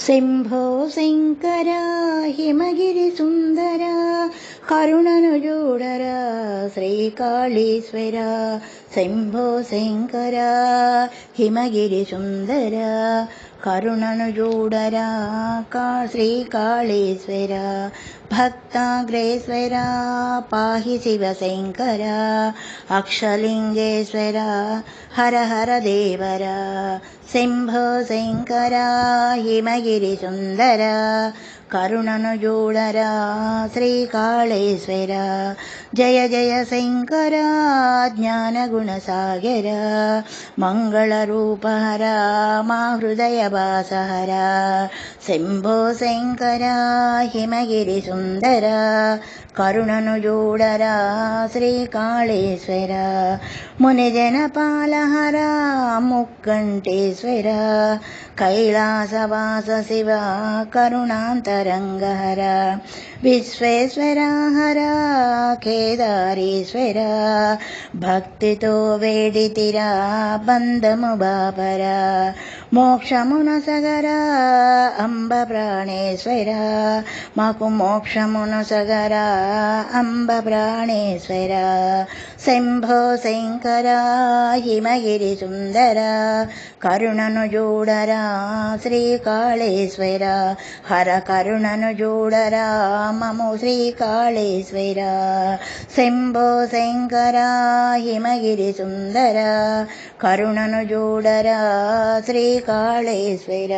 శంభో శంకర హిమగిరి సుందర కరుణను చూడరా శ్రీకాళీశ్వర. శంభో శంకర హిమగిరి సుందర కరుణను చూడరా శ్రీకాళీశ్వర. భక్తాగ్రేశ్వర పాహి శివశంకర అక్షలింగేశ్వర హర హర దేవర. శంభో శంకర హిమగిరి సుందర కరుణను చూడరా శ్రీకాళేశ్వర. జయ జయ శంకర జ్ఞానగుణసాగర మంగళరూపహర మా హృదయ వాసహర. శంభో శంకర హిమగిరి సుందర కరుణను చూడరా శ్రీకాళేశ్వర. మునిజన పాలహర ముక్కంటేశ్వర కైలాసవాస శివ కరుణాంతరంగహర. విశ్వేశ్వర హర కేదారీశ్వర భక్తితో వేడితిరా బంధము బాపర. మోక్షమున సగర అంబ ప్రాణేశ్వర మాకు మోక్షమును సగర అంబ ప్రాణేశ్వర. శంభో శంకర హిమగిరి సుందర కరుణను చూడరా శ్రీకాళేశ్వర. హర కరుణను చూడరా మము శ్రీకాళేశ్వర. శంభో శంకర హిమగిరి సుందర కరుణను చూడరా శ్రీకాళేశ్వర.